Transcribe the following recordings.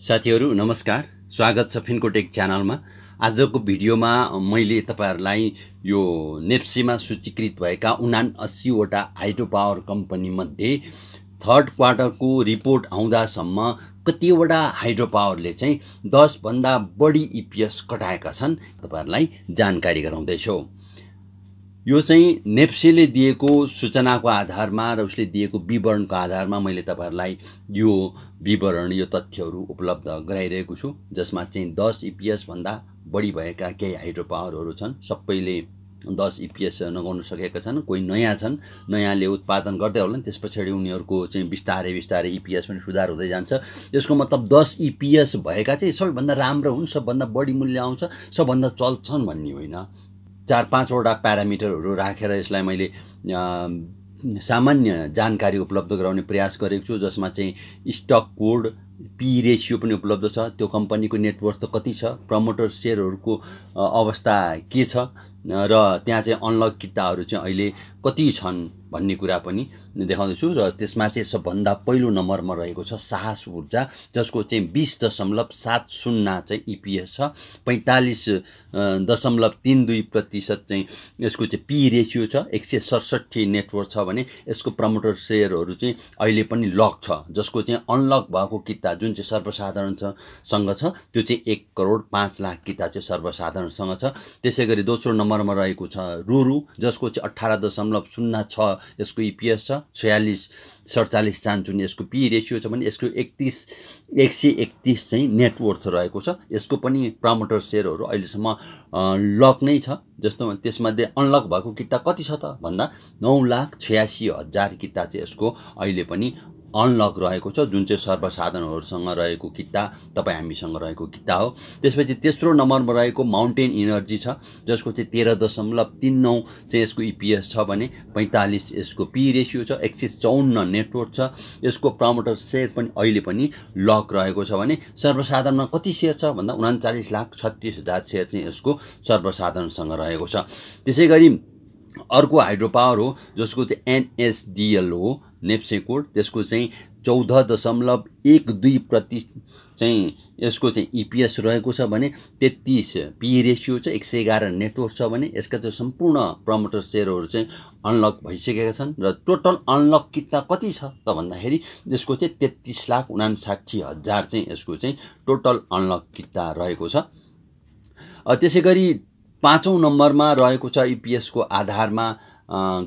साथीहरु नमस्कार, स्वागत छ फिन्कोटेक च्यानलमा। आजको भिडियोमा मैले तपाईहरुलाई यो नेप्सेमा सूचीकृत भएका 79 वटा हाइड्रो पावर कम्पनी मध्ये थर्ड क्वार्टरको रिपोर्ट आउँदासम्म कतिवटा हाइड्रो पावरले चाहिँ 10 भन्दा बढी ईपीएस कटाएका छन् तपाईहरुलाई जानकारी गराउँदै छु। यो चाहिँ नेप्सेले दिएको सूचनाको आधारमा र उसले दिएको विवरणको आधारमा मैले तपाईहरुलाई यो विवरण यो तथ्यहरू उपलब्ध गराइरहेको छु, जसमा चाहिँ 10 ईपीएस भन्दा बढी भएका केही हाइड्रो पावरहरू छन्। सबैले 10 ईपीएस नगाउन सकेका छन्, कोही नयाँ छन्, नयाँले उत्पादन गर्दै होलान्, त्यसपछि उनीहरुको चाहिँ बिस्तारै बिस्तारै ईपीएस पनि सुधार हुँदै जान्छ। यसको मतलब 10 ईपीएस भएका चाहिँ सबैभन्दा राम्रो हुन्, सबभन्दा बढी मूल्य आउँछ, सबभन्दा चल्छन् भन्ने होइन। 4-5 वटा प्यारामिटरहरू राखेर यसलाई मैले सामान्य जानकारी उपलब्ध गराउने प्रयास गरेको छु, जसमा चाहिँ स्टक कोड, पी रेशियो पनि उपलब्ध छ, त्यो कम्पनीको नेटवर्थ कति छ, प्रमोटर शेयरहरूको अवस्था के छ र त्यहाँ चाहिँ अनलक किताहरू चाहिँ अहिले कति छन् भन्ने कुरा पनि देखाउँदैछु। र त्यसमा चाहिँ सबभन्दा पहिलो नम्बरमा रहेको छ साहस ऊर्जा, जसको चाहिँ 20.70 चाहिँ ईपीएस छ, 45.32% चाहिँ यसको चाहिँ पी रेशियो छ, 167 नेटवर्थ छ भने यसको प्रमोटर शेयरहरू चाहिँ अहिले पनि लक छ, जसको चाहिँ अनलक भएको किता जुन चाहिँ सर्वसाधारणसँग छ त्यो चाहिँ 1,05,00,000 किता चाहिँ सर्वसाधारणसँग छ। त्यसैगरी दोस्रो नम्बरमा रहेको छ रुरु, जसको चाहिँ 18.06 यसको ईपीएस छ, 46-47 चान्चुन यसको पी रेशियो छ भने यसको 131 चाहिँ नेटवर्थ रहेको छ। यसको पनि प्रमोटर शेयरहरू अहिलेसम्म लक नै छ, जस्तो त्यसमध्ये अनलक भएको किता कति छ त भन्दा 9,86,000 किता चाहिँ यसको अहिले पनि अनलक रहेको छ, जुन चाहिँ सर्वसाधारणहरूसँग रहेको किता तपाईँ हामीसँग रहेको किता हो। त्यसपछि तेस्रो नम्बरमा रहेको माउन्टेन इनर्जी छ, जसको चाहिँ 13.39 चाहिँ यसको ईपीएस छ भने 45 यसको पी रेशियो छ, 154 नेटवर्थ छ, यसको प्रमोटर शेयर पनि अहिले पनि लक रहेको छ भने सर्वसाधारणमा कति शेयर छ भन्दा 39,36,000 शेयर चाहिँ यसको सर्वसाधारणसँग रहेको छ। त्यसैगरी अर्को हाइड्रो पावर हो जसको चाहिँ एनएसडीएल हो, नेप्से कोड, त्यसको चाहिँ 14.12% चाहिँ यसको चाहिँ ईपीएस रहेको छ भने 33 पी रेशियो छ, 111 नेटवर्क छ भने यसका चाहिँ सम्पूर्ण प्रमोटर शेयरहरू चाहिँ अनलक भइसकेका छन्। र टोटल अनलक किता कति छ त भन्दाखेरि यसको चाहिँ 33,59,000 चाहिँ यसको चाहिँ टोटल अनलक किता रहेको छ। त्यसैगरी पाँचौं नम्बरमा रहेको छ ईपीएस को आधारमा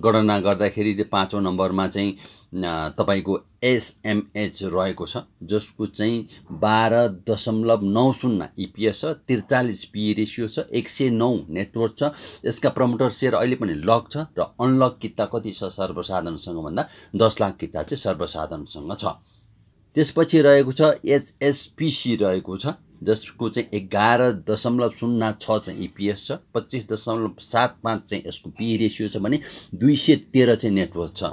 गणना गर्दाखेरि त्यो पाँचौं नम्बरमा चाहिँ तपाईको एसएमएच रहेको छ, जसको चाहिँ 12.90 ईपीएस छ, 43 पी रेशियो छ, 109 नेटवर्क छ, यसका प्रमोटर शेयर अहिले पनि लक छ र अनलक किता कति छ सर्वसाधारणसँग भन्दा 10 लाख किता चाहिँ सर्वसाधारणसँग छ। त्यसपछि रहेको छ एचएसपीसी रहेको छ, जसको चाहिँ 11.06 चाहिँ ईपीएस छ, 25.75 चाहिँ यसको पी रेशियो छ भने 213 चाहिँ नेटवर्क छ।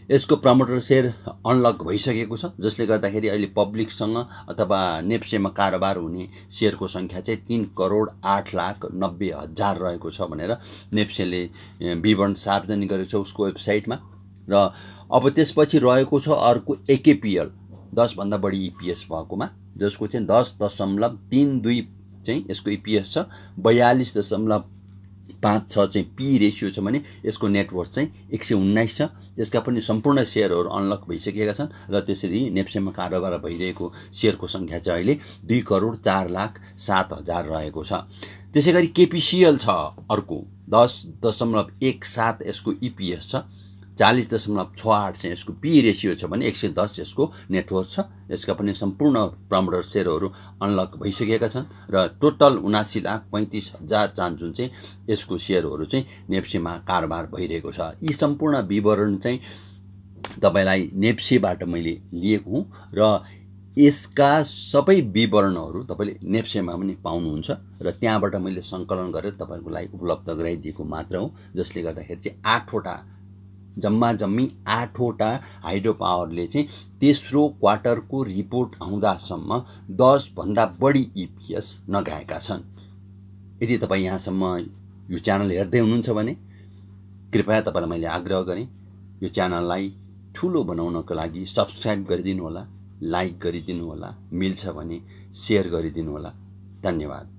यसको प्रमोटर शेयर अनलक भइसकेको छ, जसले गर्दाखेरि अहिले पब्लिकसँग अथवा नेप्सेमा कारोबार हुने शेयरको संख्या चाहिँ 3,08,90,000 रहेको छ भनेर नेप्सेले विवरण सार्वजनिक गरेको छ उसको वेबसाइटमा। र अब त्यसपछि रहेको छ अर्को एकेपीएल, 10 भन्दा बढी ईपीएस भएकोमा, जसको चाहिँ 10.32 चाहिँ यसको ईपीएस छ, 42.56 चाहिँ पी रेशियो छ भने यसको नेटवर्थ चाहिँ 119 छ। यसका पनि सम्पूर्ण शेयरहरू अनलक भइसकेका छन् र त्यसरी नेप्सेमा कारोबार भइरहेको शेयरको संख्या चाहिँ अहिले 2,04,07,000 रहेको छ। त्यसैगरी केपीसीएल छ अर्को, 10.17 यसको ईपीएस छ, 40.68 चाहिँ यसको पी रेशियो छ भने 110 यसको नेटवर्थ छ। यसका पनि सम्पूर्ण प्रमोटर शेयरहरू अनलक भइसकेका छन् र टोटल 79,35,000 चान्चुन चाहिँ यसको शेयरहरू चाहिँ नेप्सेमा कारोबार भइरहेको छ। यी सम्पूर्ण विवरण चाहिँ तपाईलाई नेप्सेबाट मैले लिएको हुँ र यसका सबै विवरणहरू तपाईले नेप्सेमा पनि पाउनुहुन्छ र त्यहाँबाट मैले सङ्कलन गरेर तपाईहरुको लागि उपलब्ध गराइदिएको मात्र हो, जसले गर्दाखेरि चाहिँ 8 वटा जम्मी 8 वटा हाइड्रो पावरले चाहिँ तेस्रो क्वार्टरको रिपोर्ट आउँदासम्म 10 भन्दा बढी ईपीएस नगाएका छन्। यदि तपाई यहाँसम्म यो च्यानल हेर्दै हुनुहुन्छ भने कृपया तपाईलाई मैले आग्रह गरे यो च्यानललाई ठुलो बनाउनको लागि सब्स्क्राइब गरिदिनु होला, लाइक गरिदिनु होला, मिल्छ भने सेयर गरिदिनु होला। धन्यवाद।